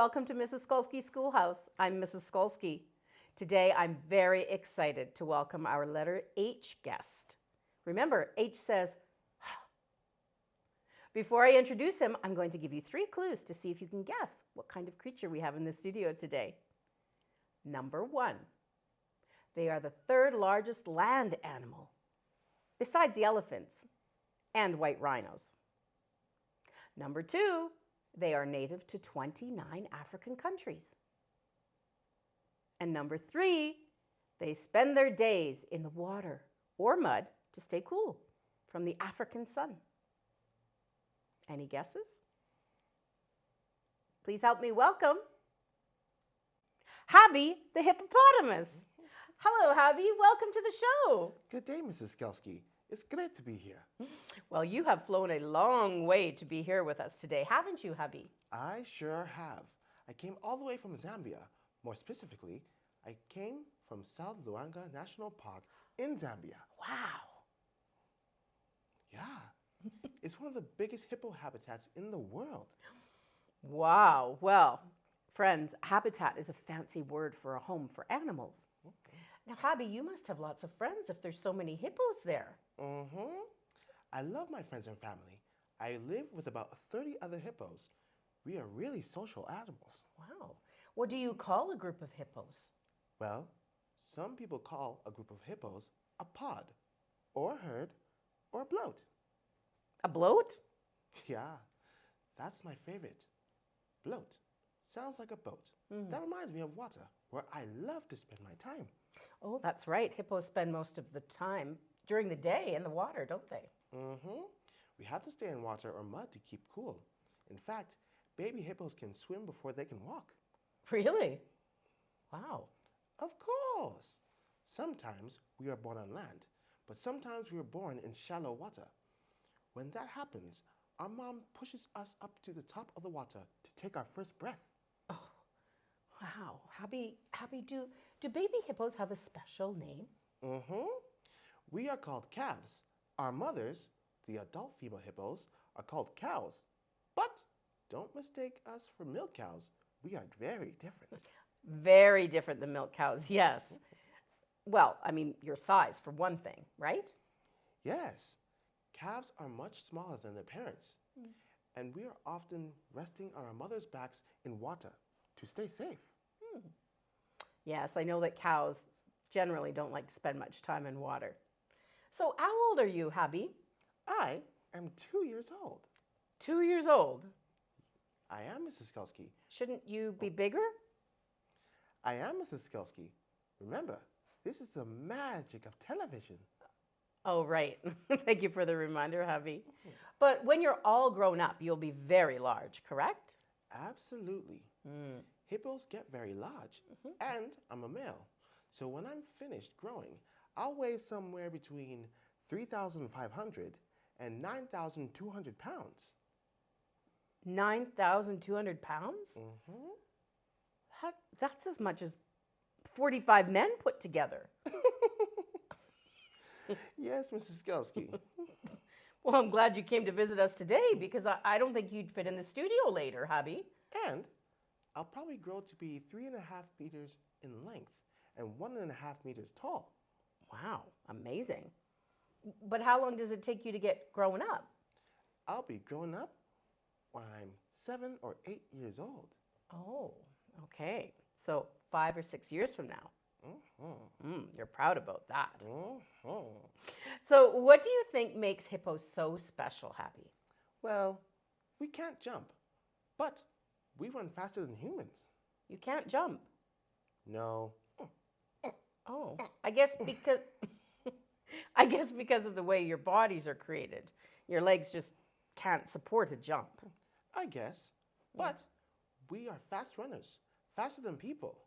welcome to Mrs. Skulski's Schoolhouse. I'm Mrs. Skulski. Today I'm very excited to welcome our letter H guest. Remember, H says, Before I introduce him, I'm going to give you 3 clues to see if you can guess what kind of creature we have in the studio today. Number 1, they are the 3rd largest land animal, besides the elephants and white rhinos. Number 2, they are native to 29 African countries. And number 3, they spend their days in the water or mud to stay cool from the African sun. Any guesses? Please help me welcome Habbie the Hippopotamus. Hello, Habbie. Welcome to the show. Good day, Mrs. Skulski. It's great to be here. Well, you have flown a long way to be here with us today, haven't you, Habbie? I sure have. I came all the way from Zambia. More specifically, I came from South Luangwa National Park in Zambia. Wow. Yeah, it's one of the biggest hippo habitats in the world. Wow. Well, friends, habitat is a fancy word for a home for animals. Now, Habbie, you must have lots of friends if there's so many hippos there. I love my friends and family. I live with about 30 other hippos. We are really social animals. Wow. What do you call a group of hippos? Well, some people call a group of hippos a pod, or a herd, or a bloat. A bloat? Yeah, that's my favorite. Bloat. Sounds like a boat. That reminds me of water, where I love to spend my time. Oh, that's right. Hippos spend most of the time during the day in the water, don't they? We have to stay in water or mud to keep cool. In fact, baby hippos can swim before they can walk. Really? Wow. Of course. Sometimes we are born on land, but sometimes we are born in shallow water. When that happens, our mom pushes us up to the top of the water to take our first breath. Oh, wow. Habbie, do baby hippos have a special name? We are called calves. Our mothers, the adult female hippos, are called cows. But don't mistake us for milk cows. We are very different. Very different than milk cows, yes. Well, I mean, your size for one thing, right? Yes. Calves are much smaller than their parents. And we are often resting on our mothers' backs in water to stay safe. Yes, I know that cows generally don't like to spend much time in water. So how old are you, Habbie? I am 2 years old. 2 years old. I am Mrs. Skulski. Shouldn't you be bigger? I am Mrs. Skulski. Remember, this is the magic of television. Oh, right. Thank you for the reminder, Habbie. But when you're all grown up, you'll be very large, correct? Absolutely. Hippos get very large, and I'm a male. So when I'm finished growing, I'll weigh somewhere between 3,500 and 9,200 pounds. 9,200 pounds? That's as much as 45 men put together. Yes, Mrs. Skulski. Well, I'm glad you came to visit us today because I don't think you'd fit in the studio later, Habbie. And I'll probably grow to be 3.5 meters in length and 1.5 meters tall. Wow, amazing. But how long does it take you to get grown up? I'll be grown up when I'm 7 or 8 years old. Oh, okay. So 5 or 6 years from now. You're proud about that. So what do you think makes hippos so special, Habbie? Well, we can't jump, but we run faster than humans. You can't jump. No. Oh, I guess because of the way your bodies are created. Your legs just can't support a jump. I guess. But we are fast runners, faster than people.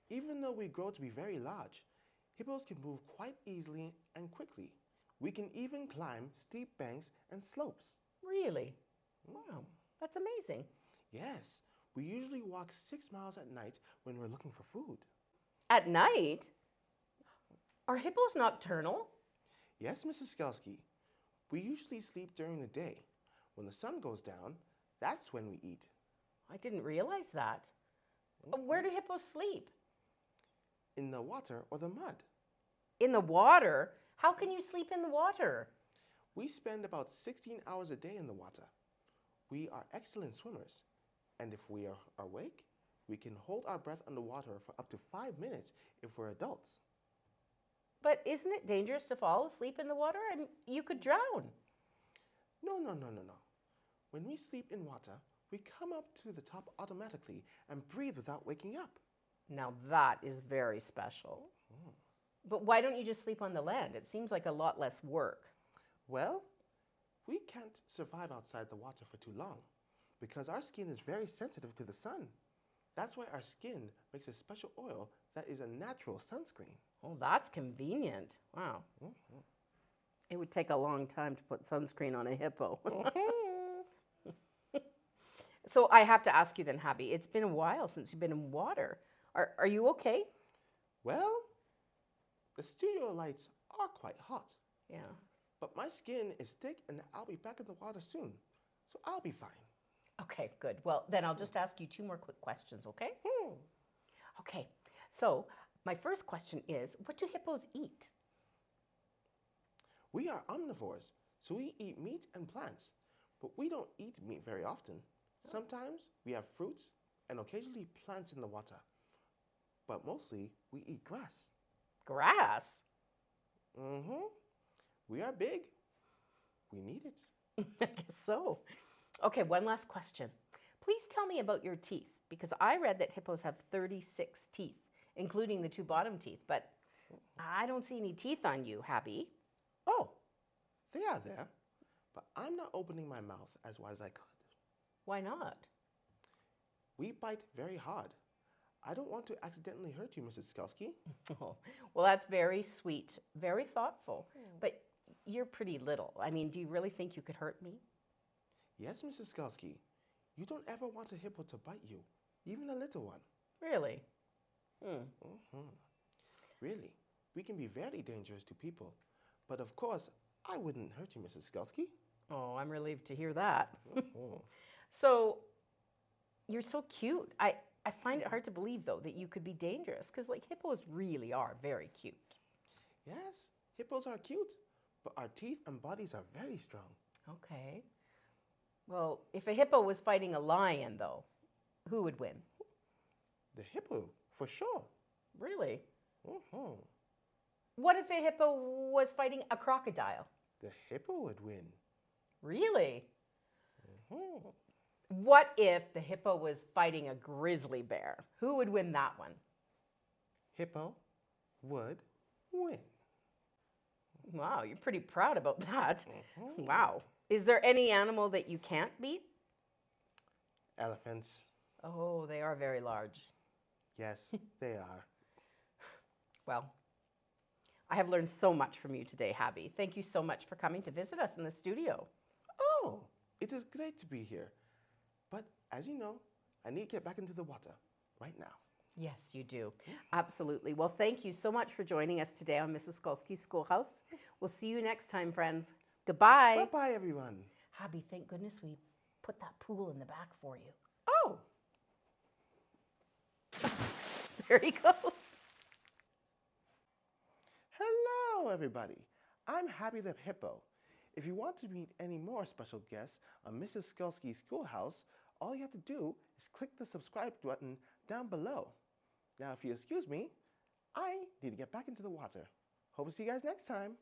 Even though we grow to be very large, hippos can move quite easily and quickly. We can even climb steep banks and slopes. Really? Wow, that's amazing. Yes, we usually walk 6 miles at night when we're looking for food. At night? Are hippos nocturnal? Yes, Mrs. Skulski. We usually sleep during the day. When the sun goes down, that's when we eat. I didn't realize that. Where do hippos sleep? In the water or the mud. In the water? How can you sleep in the water? We spend about 16 hours a day in the water. We are excellent swimmers, and if we are awake, we can hold our breath underwater for up to 5 minutes if we're adults. But isn't it dangerous to fall asleep in the water? I mean, you could drown. No. When we sleep in water, we come up to the top automatically and breathe without waking up. Now that is very special. But why don't you just sleep on the land? It seems like a lot less work. Well, we can't survive outside the water for too long because our skin is very sensitive to the sun. That's why our skin makes a special oil that is a natural sunscreen. Oh, that's convenient. Wow. It would take a long time to put sunscreen on a hippo. So I have to ask you then, Habbie, it's been a while since you've been in water. Are you okay? Well, the studio lights are quite hot. Yeah. But my skin is thick and I'll be back in the water soon. So I'll be fine. Okay, good. Well, then I'll just ask you 2 more quick questions, okay? Okay. So my first question is, what do hippos eat? We are omnivores, so we eat meat and plants. But we don't eat meat very often. Sometimes we have fruits and occasionally plants in the water. But mostly we eat grass. Grass? We are big. We need it. I guess so. Okay, one last question. Please tell me about your teeth, because I read that hippos have 36 teeth, including the 2 bottom teeth, but I don't see any teeth on you, Habbie. Oh, they are there, but I'm not opening my mouth as wide as I could. Why not? We bite very hard. I don't want to accidentally hurt you, Mrs. Skulski. Oh, well, that's very sweet, very thoughtful, but you're pretty little. I mean, do you really think you could hurt me? Yes, Mrs. Skulski. You don't ever want a hippo to bite you, even a little one. Really? Really, we can be very dangerous to people. But of course, I wouldn't hurt you, Mrs. Skulski. Oh, I'm relieved to hear that. So, you're so cute. I find it hard to believe, though, that you could be dangerous, because, like, hippos really are very cute. Yes, hippos are cute, but our teeth and bodies are very strong. Okay. Well, if a hippo was fighting a lion, though, who would win? The hippo, for sure. Really? What if a hippo was fighting a crocodile? The hippo would win. Really? What if the hippo was fighting a grizzly bear? Who would win that one? Hippo would win. Wow, you're pretty proud about that. Wow. Is there any animal that you can't beat? Elephants. Oh, they are very large. Yes, they are. Well, I have learned so much from you today, Habbie. Thank you so much for coming to visit us in the studio. Oh, it is great to be here. But as you know, I need to get back into the water right now. Yes, you do. Absolutely. Well, thank you so much for joining us today on Mrs. Skulski's Schoolhouse. We'll see you next time, friends. Goodbye. Bye-bye, everyone. Habbie, thank goodness we put that pool in the back for you. Oh! There he goes. Hello, everybody. I'm Habbie the Hippo. If you want to meet any more special guests on Mrs. Skulski's Schoolhouse, all you have to do is click the subscribe button down below. Now, if you excuse me, I need to get back into the water. Hope to see you guys next time.